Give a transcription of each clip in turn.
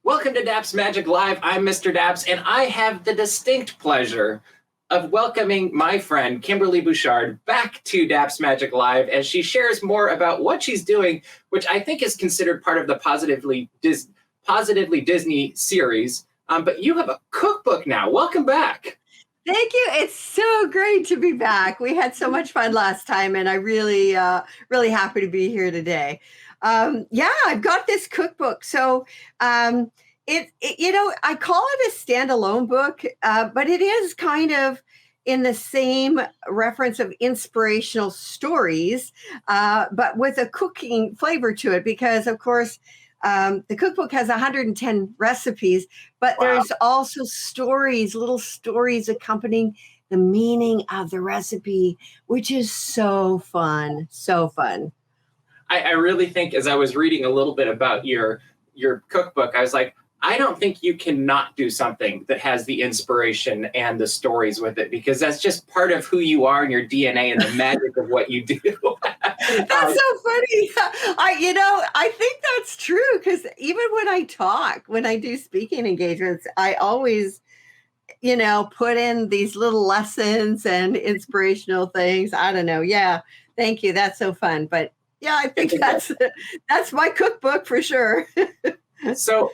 Welcome to DAPS Magic Live. I'm Mr. DAPS, and I have the distinct pleasure of welcoming my friend Kimberley Bouchard back to DAPS Magic Live as she shares more about what she's doing, which I think is considered part of the Positively Disney series. But you have a cookbook now. Welcome back. Thank you. It's so great to be back. We had so much fun last time, and I really happy to be here today. Yeah, I've got this cookbook. So I call it a standalone book, but it is kind of in the same reference of inspirational stories, but with a cooking flavor to it, because of course, the cookbook has 110 recipes, but there's also stories, little stories accompanying the meaning of the recipe, which is so fun, so fun. I really think, as I was reading a little bit about your cookbook, I was like, I don't think you cannot do something that has the inspiration and the stories with it, because that's just part of who you are and your DNA and the magic of what you do. That's so funny. I think that's true, because even when I do speaking engagements, I always, put in these little lessons and inspirational things. I don't know. Yeah. Thank you. That's so fun. But yeah, I think that's my cookbook for sure. So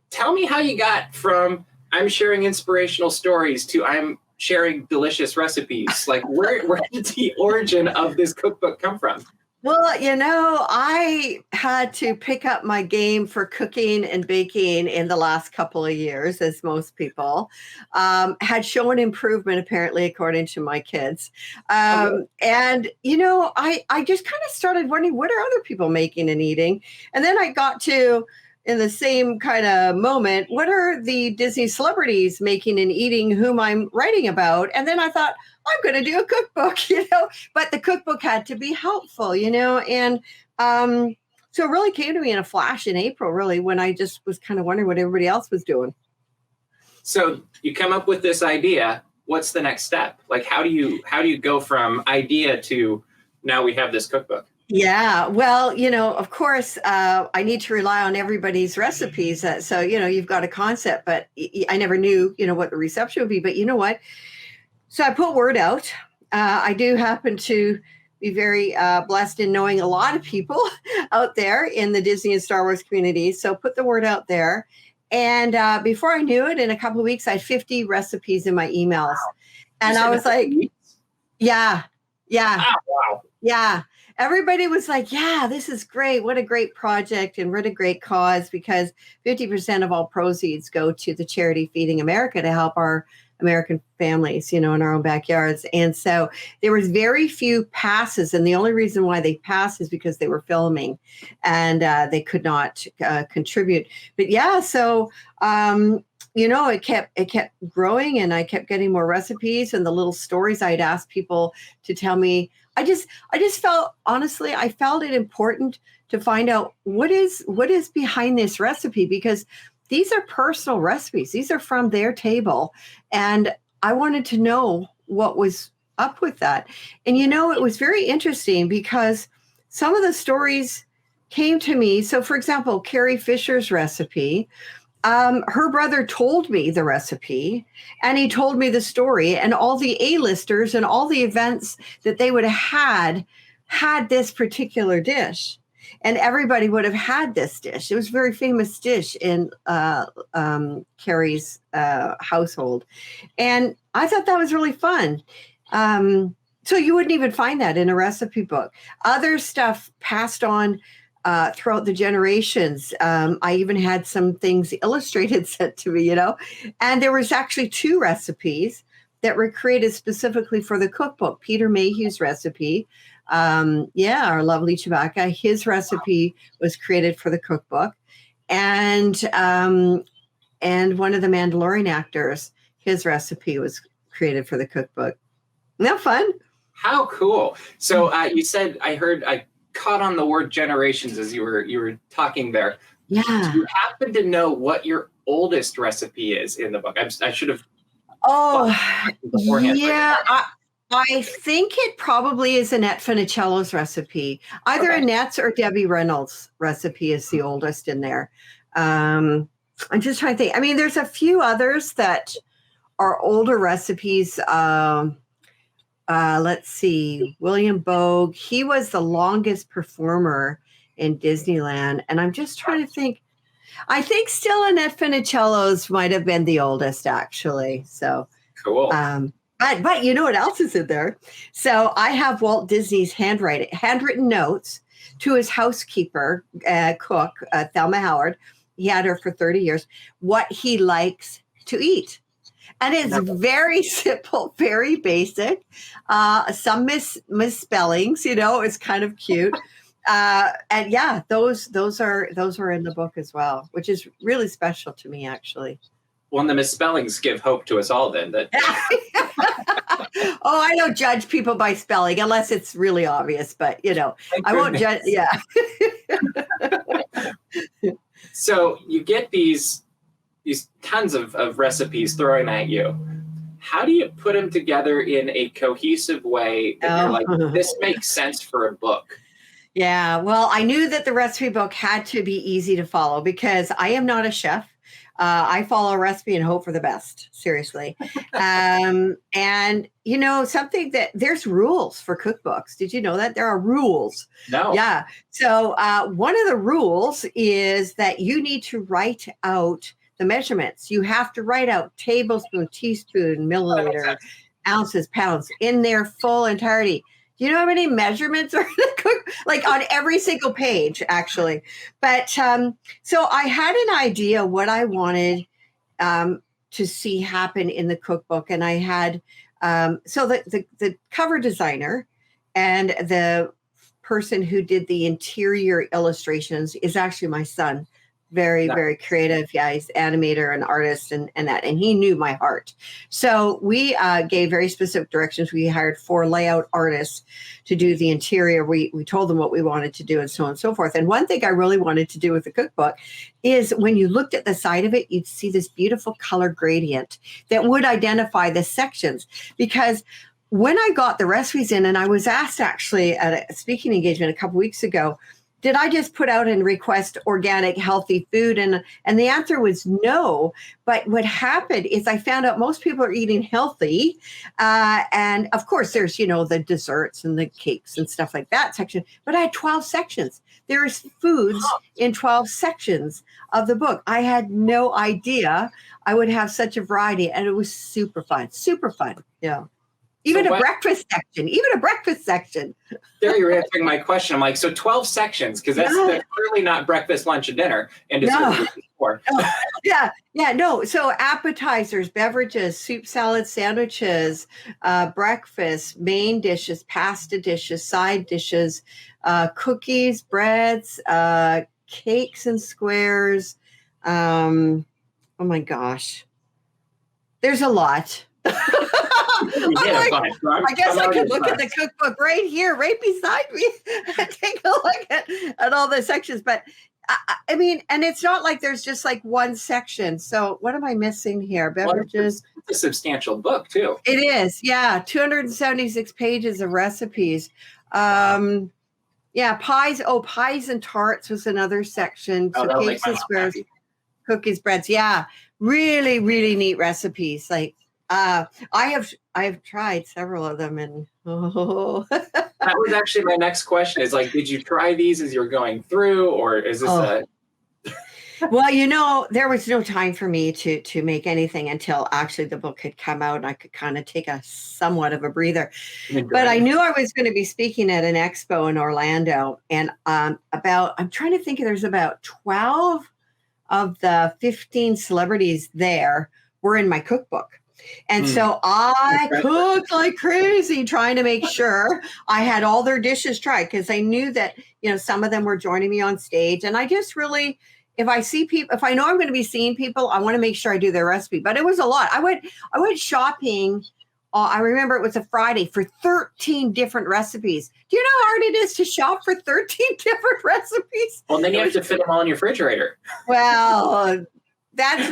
tell me how you got from I'm sharing inspirational stories to I'm sharing delicious recipes. Like where did the origin of this cookbook come from? Well, I had to pick up my game for cooking and baking in the last couple of years, as most people had shown improvement, apparently, according to my kids. And, I just kind of started wondering, what are other people making and eating? And then I got to, in the same kind of moment, what are the Disney celebrities making and eating whom I'm writing about? And then I thought, I'm going to do a cookbook, but the cookbook had to be helpful, and so it really came to me in a flash in April, really, when I just was kind of wondering what everybody else was doing. So you come up with this idea. What's the next step? Like, how do you go from idea to now we have this cookbook? Yeah, well, of course, I need to rely on everybody's recipes. So, you've got a concept, but I never knew, what the reception would be. But you know what? So I put word out. I do happen to be very blessed in knowing a lot of people out there in the Disney and Star Wars community. So put the word out there. And before I knew it, in a couple of weeks, I had 50 recipes in my emails. Wow. And I was like, yeah. Wow. Yeah. Everybody was like, yeah, this is great. What a great project and what a great cause, because 50% of all proceeds go to the charity Feeding America to help our American families, in our own backyards. And so there was very few passes. And the only reason why they passed is because they were filming and they could not contribute. But yeah, so, it kept growing, and I kept getting more recipes and the little stories I'd asked people to tell me. I just felt, honestly, I felt it important to find out what is behind this recipe, because these are personal recipes. These are from their table. And I wanted to know what was up with that. And, it was very interesting because some of the stories came to me. So, for example, Carrie Fisher's recipe, her brother told me the recipe, and he told me the story, and all the A-listers and all the events that they would have had this particular dish. And everybody would have had this dish. It was a very famous dish in Carrie's household. And I thought that was really fun. So you wouldn't even find that in a recipe book. Other stuff passed on throughout the generations. I even had some things illustrated sent to me, And there was actually 2 recipes that were created specifically for the cookbook. Peter Mayhew's recipe, our lovely Chewbacca, his recipe was created for the cookbook. And one of the Mandalorian actors, his recipe was created for the cookbook. Isn't that fun? How cool. So you said, I caught on the word generations as you were talking there. Yeah. Do you happen to know what your oldest recipe is in the book? I should have. Oh, beforehand. yeah. I think it probably is Annette Funicello's recipe. Either Okay. Annette's or Debbie Reynolds' recipe is the oldest in there. I'm just trying to think. I mean, there's a few others that are older recipes. Let's see. William Bogue, he was the longest performer in Disneyland. And I'm just trying to think. I think still Annette Funicello's might have been the oldest, actually. So Cool. but you know what else is in there? So I have Walt Disney's handwritten notes to his housekeeper, cook, Thelma Howard. He had her for 30 years, what he likes to eat. And it's very simple, very basic. Some misspellings, it's kind of cute. And yeah, those are in the book as well, which is really special to me, actually. Well, the misspellings give hope to us all then. That Oh, I don't judge people by spelling unless it's really obvious, but I won't judge. Yeah. So you get these tons of recipes thrown at you. How do you put them together in a cohesive way that you're like, this makes sense for a book? Yeah, well, I knew that the recipe book had to be easy to follow because I am not a chef. I follow a recipe and hope for the best, seriously. And something that there's rules for cookbooks. Did you know that there are rules? No. Yeah. So one of the rules is that you need to write out the measurements. You have to write out tablespoon, teaspoon, milliliter, ounces, pounds in their full entirety. Do you know how many measurements are in the cook? Like on every single page, actually. But so I had an idea what I wanted to see happen in the cookbook, and I had so the cover designer and the person who did the interior illustrations is actually my son. Very, very creative. Yeah, he's an animator and artist and he knew my heart. So we gave very specific directions. We hired 4 layout artists to do the interior. We told them what we wanted to do and so on and so forth. And one thing I really wanted to do with the cookbook is when you looked at the side of it, you'd see this beautiful color gradient that would identify the sections. Because when I got the recipes in, and I was asked actually at a speaking engagement a couple weeks ago, did I just put out and request organic, healthy food? And the answer was no. But what happened is I found out most people are eating healthy. And of course, there's, the desserts and the cakes and stuff like that section. But I had 12 sections. There's foods in 12 sections of the book. I had no idea I would have such a variety. And it was super fun, super fun. Yeah. Even a breakfast section. There you're answering my question. I'm like, so 12 sections, because that's clearly not breakfast, lunch, and dinner. And dessert before. No. So appetizers, beverages, soup, salad, sandwiches, breakfast, main dishes, pasta dishes, side dishes, cookies, breads, cakes and squares. Oh my gosh. There's a lot. I guess I could look at the cookbook right here, right beside me, and take a look at all the sections. But I mean, and it's not like there's just like one section. So what am I missing here? Beverages. Well, it's a substantial book too. It is. Yeah. 276 pages of recipes. Yeah. Pies. Oh, pies and tarts was another section. So cakes and squares, cookies, breads. Yeah. Really, really neat recipes. Like, I have tried several of them, and that was actually my next question. Is like, did you try these as you're going through, or is this Well, there was no time for me to make anything until actually the book had come out, and I could kind of take a somewhat of a breather. But I knew I was going to be speaking at an expo in Orlando, and I'm trying to think. There's about 12 of the 15 celebrities there were in my cookbook. And so I cooked like crazy trying to make sure I had all their dishes tried, because I knew that, some of them were joining me on stage. And I just really, if I know I'm going to be seeing people, I want to make sure I do their recipe. But it was a lot. I went shopping. I remember it was a Friday for 13 different recipes. Do you know how hard it is to shop for 13 different recipes? Well, then you have to fit them all in your refrigerator. Well, that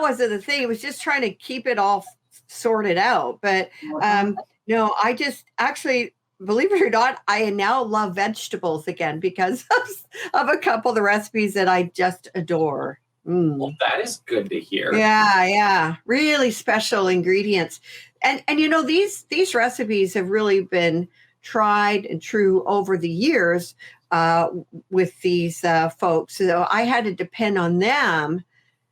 wasn't the thing. It was just trying to keep it all sorted out. But no, I just actually, believe it or not, I now love vegetables again because of a couple of the recipes that I just adore. Well, that is good to hear. Yeah, really special ingredients, and these recipes have really been tried and true over the years with these folks. So I had to depend on them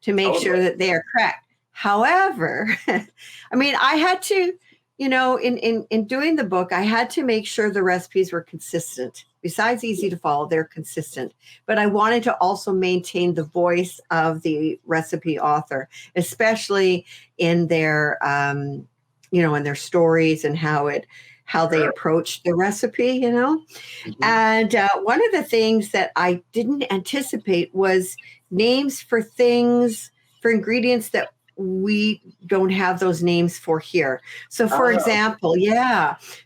to make sure that they are correct. However, I mean, I had to, in doing the book, I had to make sure the recipes were consistent. Besides easy to follow, they're consistent. But I wanted to also maintain the voice of the recipe author, especially in their, in their stories and how they approach the recipe, Mm-hmm. And one of the things that I didn't anticipate was names for ingredients that we don't have those names for here. So for example,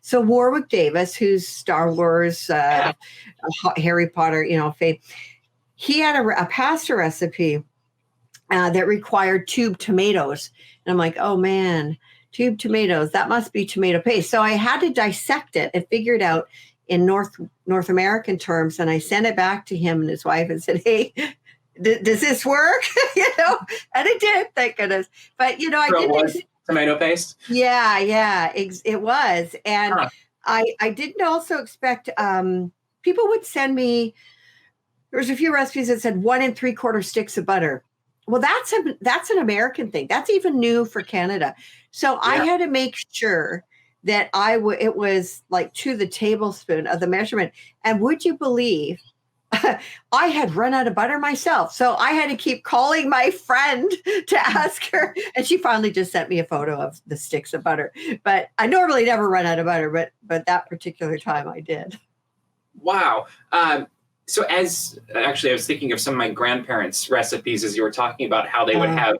so Warwick Davis, who's Star Wars, Harry Potter, fame, he had a pasta recipe that required tube tomatoes. And I'm like, oh man, tube tomatoes, that must be tomato paste. So I had to dissect it and figure it out in North American terms. And I sent it back to him and his wife and said, hey, does this work? And it did, thank goodness. But I didn't. Tomato paste? Yeah, it was. And I didn't also expect, people would send me, there was a few recipes that said 1 3/4 sticks of butter. Well, that's an American thing. That's even new for Canada. So I had to make sure that it was like to the tablespoon of the measurement. And would you believe, I had run out of butter myself. So I had to keep calling my friend to ask her. And she finally just sent me a photo of the sticks of butter. But I normally never run out of butter, but that particular time I did. Wow. So I was thinking of some of my grandparents' recipes as you were talking about how they would have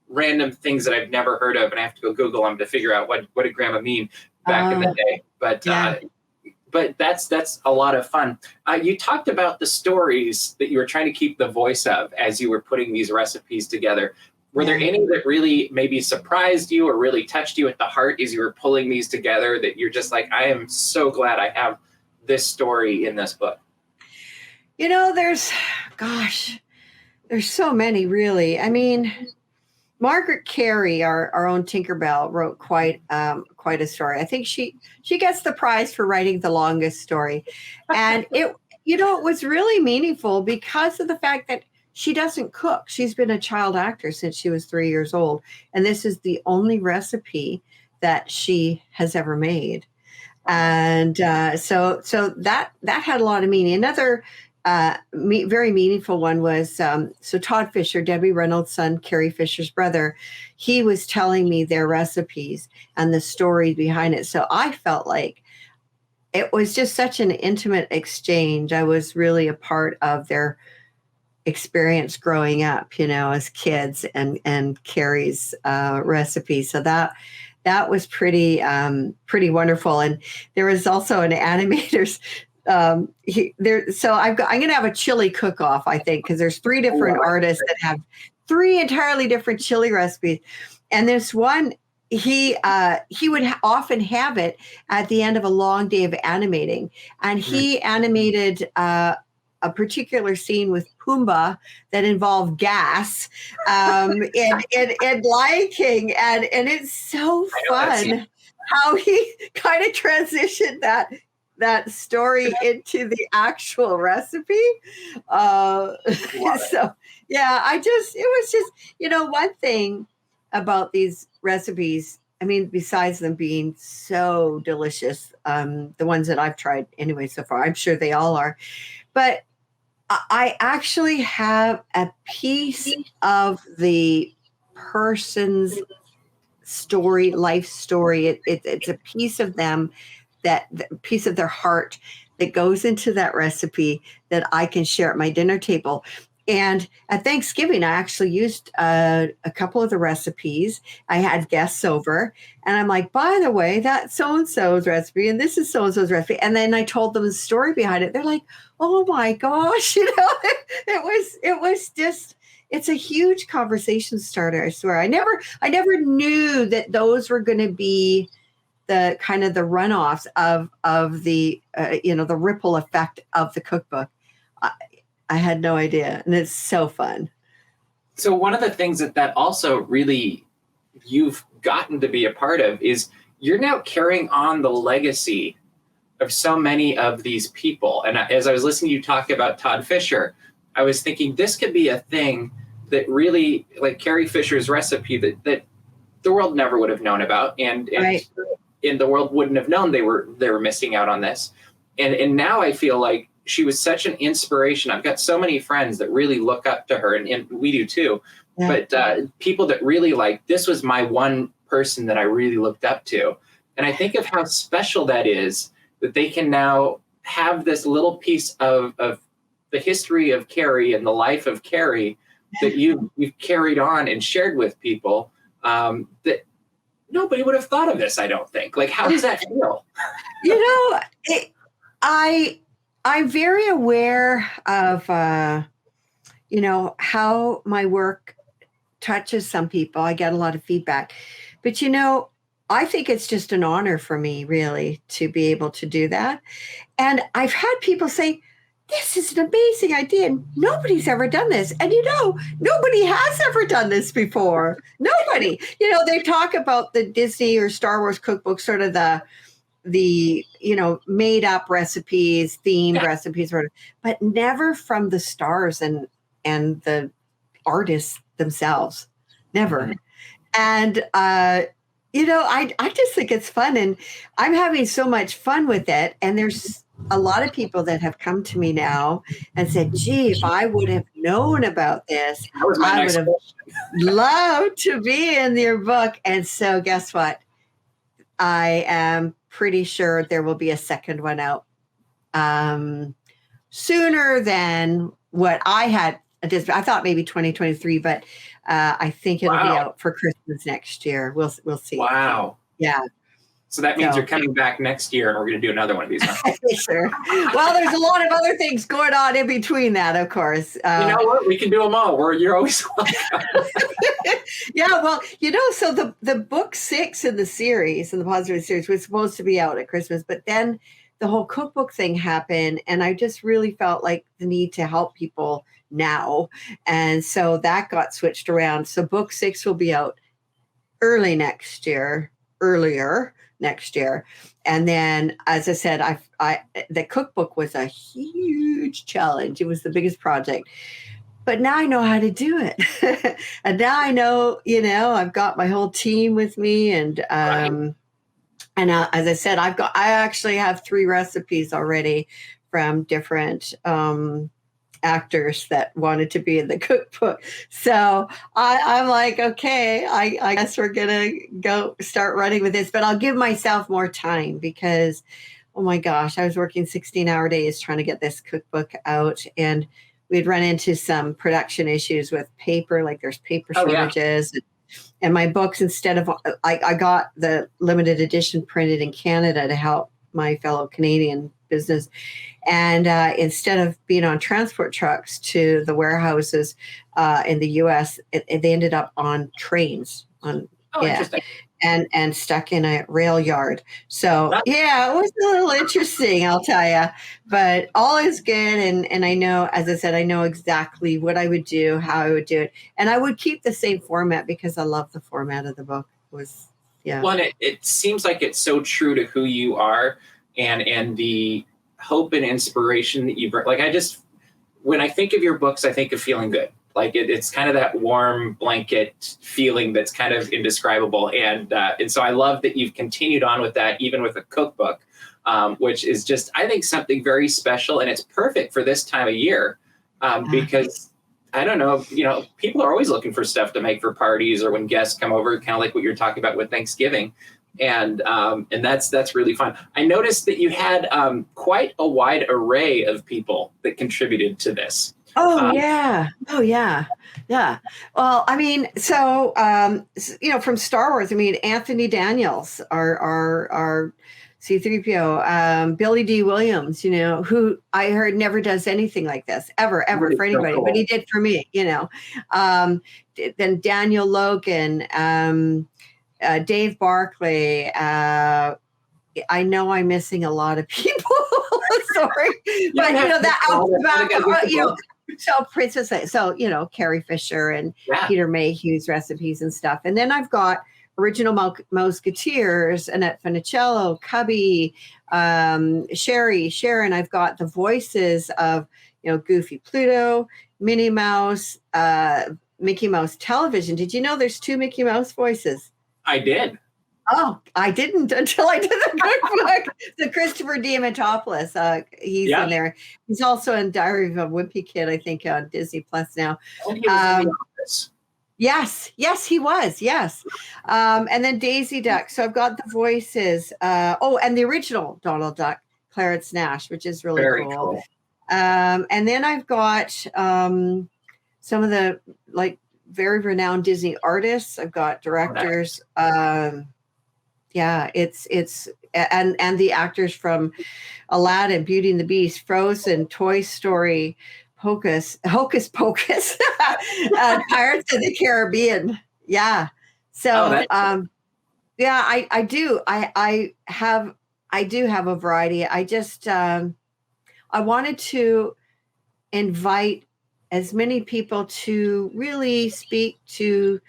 random things that I've never heard of. And I have to go Google them to figure out what did grandma mean back in the day. But that's a lot of fun. You talked about the stories that you were trying to keep the voice of as you were putting these recipes together. Were there any that really maybe surprised you or really touched you at the heart as you were pulling these together that you're just like, I am so glad I have this story in this book? There's so many, really. I mean, Margaret Carey, our own Tinkerbell, wrote quite a story. I think she gets the prize for writing the longest story. And it was really meaningful because of the fact that she doesn't cook. She's been a child actor since she was 3 years old. And this is the only recipe that she has ever made. And so that had a lot of meaning. Another very meaningful one was so Todd Fisher, Debbie Reynolds' son, Carrie Fisher's brother, he was telling me their recipes and the story behind it. So I felt like it was just such an intimate exchange. I was really a part of their experience growing up, as kids, and Carrie's recipe. So that was pretty wonderful. And there was also an animator's I'm going to have a chili cook-off, I think, because there's 3 different artists that have 3 entirely different chili recipes. And this one, he would often have it at the end of a long day of animating. And he animated a particular scene with Pumbaa that involved gas in Lion King. And it's so fun how he kind of transitioned that story into the actual recipe. It was just, one thing about these recipes, I mean, besides them being so delicious, the ones that I've tried anyway so far, I'm sure they all are, but I actually have a piece of the person's story, life story. It's a piece of them, that piece of their heart that goes into that recipe that I can share at my dinner table. And at Thanksgiving, I actually used a couple of the recipes. I had guests over, and I'm like, by the way, that's so-and-so's recipe, and this is so-and-so's recipe. And then I told them the story behind it. They're like, oh my gosh, it it's a huge conversation starter. I swear. I never knew that those were going to be the kind of the runoffs of the the ripple effect of the cookbook. I had no idea, and it's so fun. So one of the things that also really you've gotten to be a part of is you're now carrying on the legacy of so many of these people. And as I was listening to you talk about Todd Fisher, I was thinking this could be a thing that really, like Carrie Fisher's recipe, that the world never would have known about, and Right. the world wouldn't have known they were missing out on this. And now I feel like she was such an inspiration. I've got so many friends that really look up to her, and we do too. Yeah. But people that really like, this was my one person that I really looked up to. And I think of how special that is, that they can now have this little piece of the history of Carrie and the life of Carrie that you've carried on and shared with people, that nobody would have thought of this, I don't think. Like, how does that feel? I'm very aware of, how my work touches some people. I get a lot of feedback, but I think it's just an honor for me, really, to be able to do that. And I've had people say, this is an amazing idea, and nobody's ever done this. And nobody has ever done this before. Nobody. They talk about the Disney or Star Wars cookbook, sort of the made up recipes, themed recipes, but never from the stars and the artists themselves. Never. And I just think it's fun, and I'm having so much fun with it. And there's a lot of people that have come to me now and said, gee, if I would have known about this, I would have loved to be in your book. And so guess what? I am pretty sure there will be a second one out sooner than what I had. I thought maybe 2023, but I think it'll be out for Christmas next year. We'll see. Wow. Yeah. So that means you're coming back next year, and we're going to do another one of these. Sure. Well, there's a lot of other things going on in between that, of course. You know what? We can do them all. You're always welcome. Yeah, well, so the book 6 in the series, in the Positive series, was supposed to be out at Christmas, but then the whole cookbook thing happened, and I just really felt like the need to help people now. And so that got switched around. So book 6 will be out earlier next year. And then, as I said, the cookbook was a huge challenge. It was the biggest project. But now I know how to do it. And now I know, I've got my whole team with me. And as I said, I actually have 3 recipes already from different actors that wanted to be in the cookbook. So I'm like, okay, I guess we're gonna go start running with this, but I'll give myself more time, because oh my gosh, I was working 16-hour days trying to get this cookbook out, and we'd run into some production issues with paper, like there's paper shortages. And my books, instead of, I got the limited edition printed in Canada to help my fellow Canadian business. And instead of being on transport trucks to the warehouses in the US, they ended up on trains. Interesting. And stuck in a rail yard. So it was a little interesting, I'll tell you. But all is good. And I know, as I said, I know exactly what I would do, how I would do it. And I would keep the same format, because I love the format of the book. Well, it seems like it's so true to who you are, and the hope and inspiration that you bring. Like, when I think of your books, I think of feeling good. Like it's kind of that warm blanket feeling that's kind of indescribable. And so I love that you've continued on with that, even with a cookbook, which is just, I think, something very special. And it's perfect for this time of year, because I don't know, people are always looking for stuff to make for parties or when guests come over, kind of like what you're talking about with Thanksgiving. And that's really fun. I noticed that you had quite a wide array of people that contributed to this. Oh yeah. Oh yeah. Yeah. Well, I mean, so from Star Wars, I mean, Anthony Daniels, our C-3PO, Billy D. Williams, who I heard never does anything like this ever for So anybody, but cool. he did for me. Then Daniel Logan, Dave Barclay. I know I'm missing a lot of people. Sorry, but so Princess, so Carrie Fisher and Peter Mayhew's recipes and stuff, and then I've got original Musketeers, Annette Funicello, Cubby, Sharon. I've got the voices of Goofy, Pluto, Minnie Mouse, Mickey Mouse Television. Did you know there's 2 Mickey Mouse voices? I did. Oh, I didn't until I did the cookbook. So Christopher Diamantopoulos, he's in there. He's also in Diary of a Wimpy Kid, I think, on Disney Plus now. And he was in the office. Yes, he was. Yes. And then Daisy Duck. So I've got the voices. And the original Donald Duck, Clarence Nash, which is really Very cool. cool. And then I've got some of the very renowned Disney artists. I've got directors. It's and the actors from Aladdin, Beauty and the Beast, Frozen, Toy Story, Hocus Pocus, Pirates of the Caribbean. Yeah. So I do. I do have a variety. I just I wanted to invite as many people to really speak to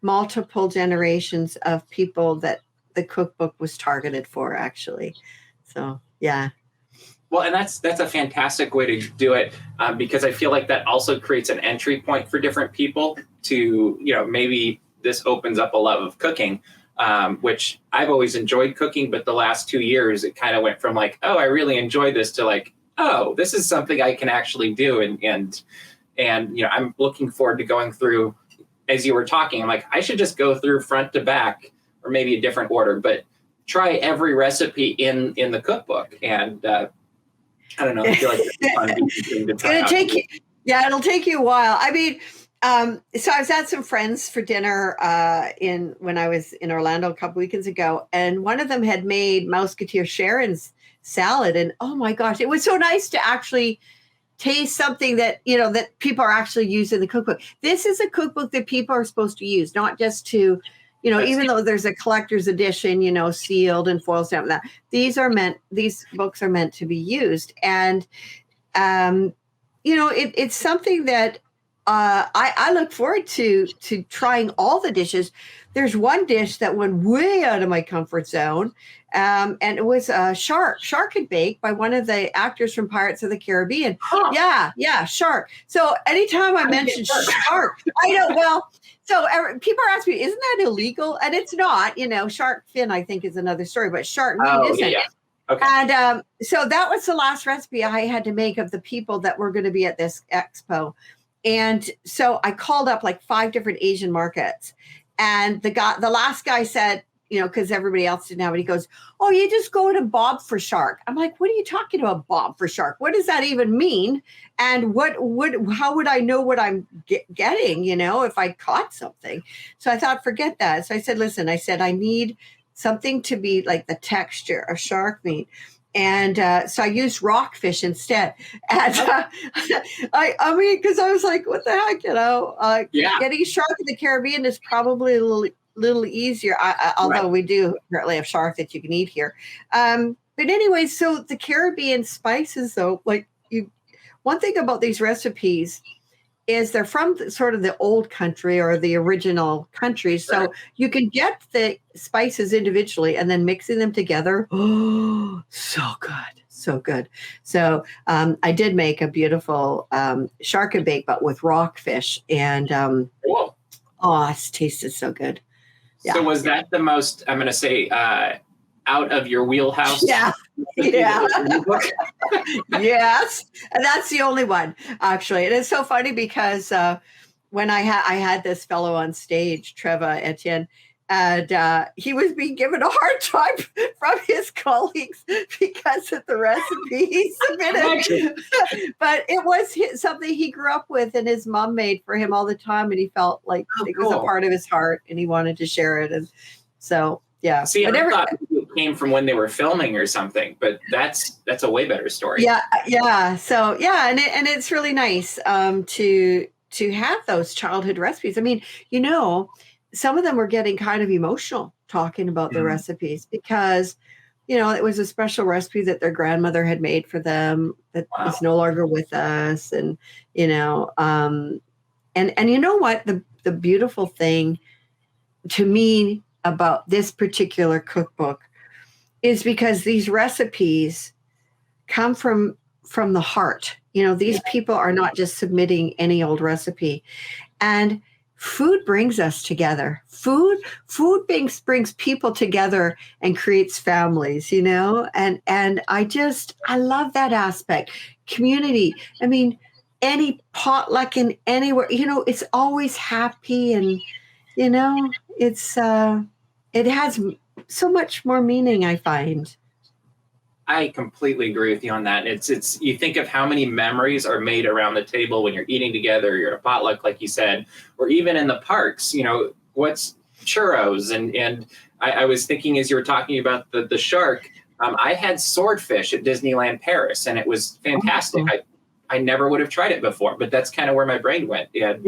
multiple generations of people that the cookbook was targeted for, actually. So, yeah. Well, and that's a fantastic way to do it, because I feel like that also creates an entry point for different people to, maybe this opens up a love of cooking, which I've always enjoyed cooking, but the last 2 years, it kind of went from oh, I really enjoy this to oh, this is something I can actually do. And I'm looking forward to going through, as you were talking, I'm I should just go through front to back, or maybe a different order, but try every recipe in the cookbook. And I don't know, I feel like it's fun thing to try. It'll take you a while. I mean, so I was at some friends for dinner when I was in Orlando a couple weekends ago, and one of them had made Musketeer Sharon's salad, and oh my gosh, it was so nice to actually taste something that that people are actually using in the cookbook. This is a cookbook that people are supposed to use, not just to even though there's a collector's edition, sealed and foil stamped, that these books are meant to be used. And it's something that I look forward to trying all the dishes. There's one dish that went way out of my comfort zone. And it was shark and bake by one of the actors from Pirates of the Caribbean. Huh. Yeah, shark. So anytime I mention shark, I know, well, so people are asking me, isn't that illegal? And it's not, shark fin, I think, is another story, but shark meat isn't. Yeah. Okay. And so that was the last recipe I had to make of the people that were going to be at this expo. And so I called up 5 different Asian markets, and the last guy said, because everybody else didn't have it, he goes, "Oh, you just go to Bob for shark." I'm like, "What are you talking about, Bob for shark? What does that even mean? And how would I know what I'm getting, if I caught something?" So I thought, forget that. So I said, listen, I need something to be like the texture of shark meat. And so I used rockfish instead. And I mean, because I was like, what the heck, getting shark in the Caribbean is probably a little easier, although we do apparently have shark that you can eat here. But anyway, so the Caribbean spices, though, one thing about these recipes is they're from sort of the old country or the original country. So you can get the spices individually and then mixing them together. Oh, so good. So good. So I did make a beautiful shark and bake, but with rockfish. And cool. It tasted so good. Yeah. So was that the most, I'm going to say, out of your wheelhouse? Yeah. Yes. And that's the only one, actually. And it's so funny because when I had this fellow on stage, Trevor Etienne, And he was being given a hard time from his colleagues because of the recipe he submitted. But it was something he grew up with, and his mom made for him all the time, and he felt like it was a part of his heart, and he wanted to share it. And so, yeah. See, I thought it came from when they were filming or something, but that's a way better story. Yeah. So yeah, and it's really nice to have those childhood recipes. I mean, some of them were getting kind of emotional talking about the recipes because, it was a special recipe that their grandmother had made for them that is no longer with us. And, and you know what, the beautiful thing to me about this particular cookbook is because these recipes come from the heart. These people are not just submitting any old recipe. And food brings us together. Food brings people together and creates families, and I love that aspect. Community. I mean, any potluck in anywhere, it's always happy, and it has so much more meaning, I find. I completely agree with you on that. It's you think of how many memories are made around the table when you're eating together, you're at a potluck, like you said, or even in the parks, what's churros. And I was thinking as you were talking about the shark, I had swordfish at Disneyland Paris, and it was fantastic. I never would have tried it before, but that's kind of where my brain went. And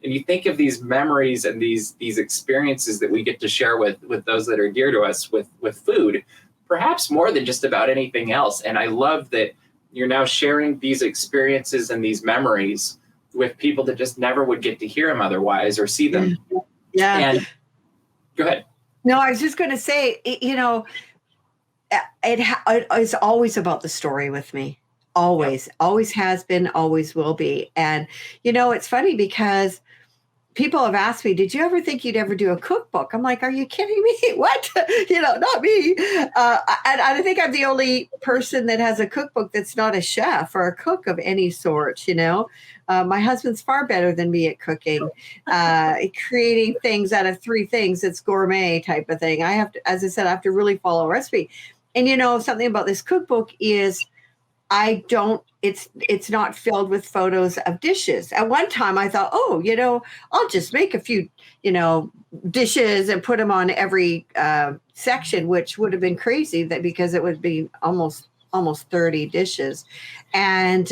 you think of these memories and these experiences that we get to share with those that are dear to us with food, perhaps more than just about anything else. And I love that you're now sharing these experiences and these memories with people that just never would get to hear them otherwise or see them. Yeah. And go ahead. No, I was just going to say, it's always about the story with me. Always has been, always will be. And, it's funny because people have asked me, did you ever think you'd ever do a cookbook? I'm like, are you kidding me? What? Not me. And I think I'm the only person that has a cookbook that's not a chef or a cook of any sort. My husband's far better than me at cooking, creating things out of 3 things. It's gourmet type of thing. I have to, as I said, I have to really follow a recipe. And, something about this cookbook is it's not filled with photos of dishes. At one time I thought, I'll just make a few, dishes and put them on every section, which would have been crazy because it would be almost 30 dishes. And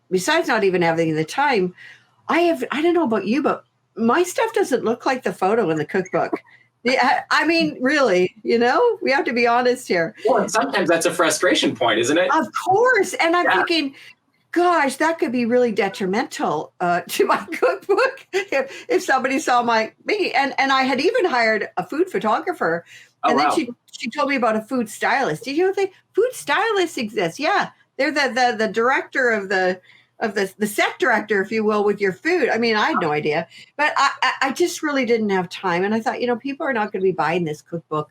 besides not even having the time, I don't know about you, but my stuff doesn't look like the photo in the cookbook. Yeah, I mean, really, we have to be honest here. Well, sometimes that's a frustration point, isn't it? Of course. And I'm thinking, gosh, that could be really detrimental to my cookbook if somebody saw me. And I had even hired a food photographer. And then she told me about a food stylist. Did you think food stylists exist? Yeah. They're the director of the set director, if you will, with your food. I mean, I had no idea, but I just really didn't have time. And I thought, people are not going to be buying this cookbook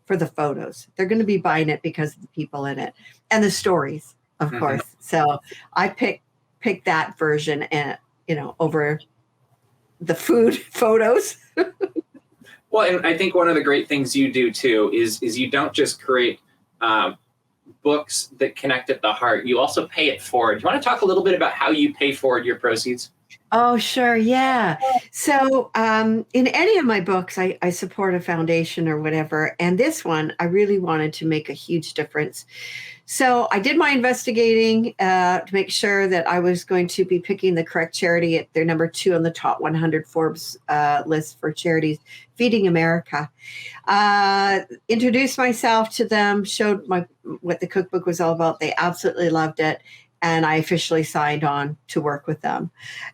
for the photos. They're going to be buying it because of the people in it and the stories, of course. So I picked that version and, over the food photos. Well, and I think one of the great things you do too is you don't just create books that connect at the heart. You also pay it forward. Do you want to talk a little bit about how you pay forward your proceeds? Oh, sure. Yeah. So in any of my books, I support a foundation or whatever. And this one, I really wanted to make a huge difference. So I did my investigating to make sure that I was going to be picking the correct charity. They're number 2 on the top 100 Forbes list for charities, Feeding America. Introduced myself to them, showed what the cookbook was all about. They absolutely loved it. And I officially signed on to work with them.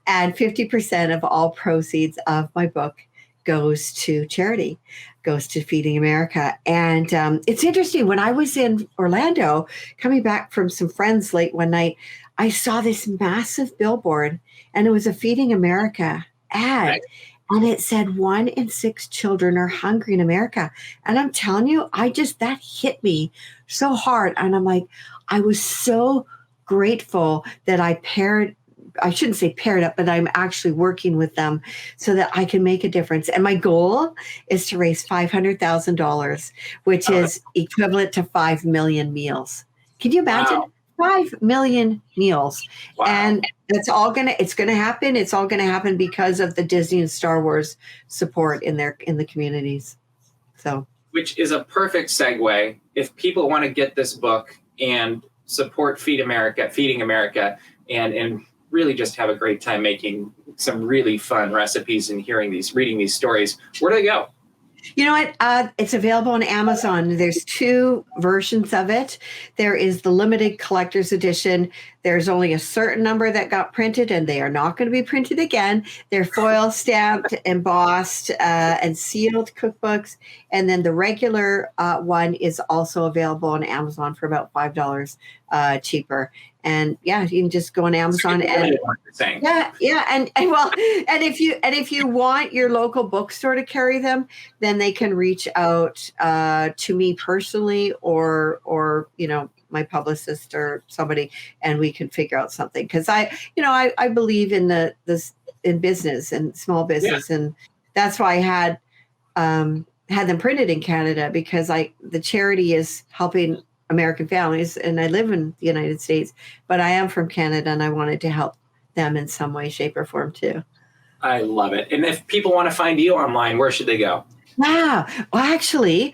And 50% of all proceeds of my book goes to charity, goes to Feeding America. And it's interesting, when I was in Orlando, coming back from some friends late one night, I saw this massive billboard, and it was a Feeding America ad. Right. And it said 1 in 6 children are hungry in America. And I'm telling you, that hit me so hard. And I'm like, I was so grateful that I I shouldn't say paired up, but I'm actually working with them so that I can make a difference. And my goal is to raise $500,000, which is equivalent to 5 million meals. Can you imagine? Wow. 5 million meals. Wow. And it's going to happen. It's all going to happen because of the Disney and Star Wars support in the communities. So, which is a perfect segue. If people want to get this book and support Feeding America, and really just have a great time making some really fun recipes and reading these stories, where do they go? You know what? It's available on Amazon. There's 2 versions of it. There is the limited collector's edition. There's only a certain number that got printed, and they are not going to be printed again. They're foil stamped, embossed, and sealed cookbooks. And then the regular one is also available on Amazon for about $5 cheaper. And yeah, you can just go on Amazon and if you want your local bookstore to carry them, then they can reach out to me personally or my publicist or somebody, and we can figure out something. Because I believe in in business and small business, and that's why I had them printed in Canada, because the charity is helping American families, and I live in the United States, but I am from Canada, and I wanted to help them in some way, shape, or form too. I love it. And if people want to find you online, where should they go? Wow. Well, actually,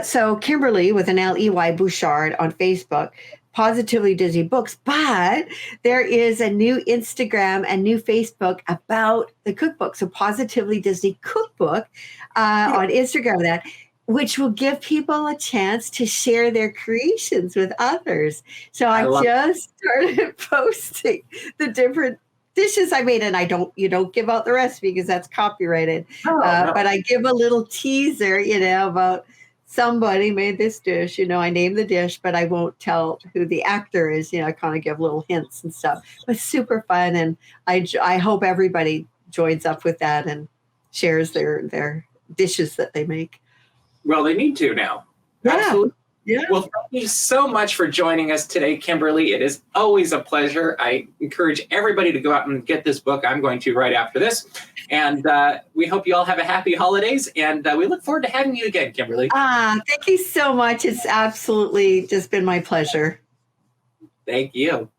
so Kimberley with an L-E-Y Bouchard on Facebook, Positively Disney Books, but there is a new Instagram and new Facebook about the cookbook. So Positively Disney Cookbook on Instagram, that which will give people a chance to share their creations with others. So I just started posting the different dishes I made, and you don't give out the recipe because that's copyrighted. No. But I give a little teaser, about somebody made this dish. I name the dish, but I won't tell who the actor is. I kind of give little hints and stuff. But super fun, and I hope everybody joins up with that and shares their dishes that they make. Well, they need to now. Yeah. Absolutely. Yeah. Well, thank you so much for joining us today, Kimberley. It is always a pleasure. I encourage everybody to go out and get this book. I'm going to right after this. And we hope you all have a happy holidays. And we look forward to having you again, Kimberley. Thank you so much. It's absolutely just been my pleasure. Thank you.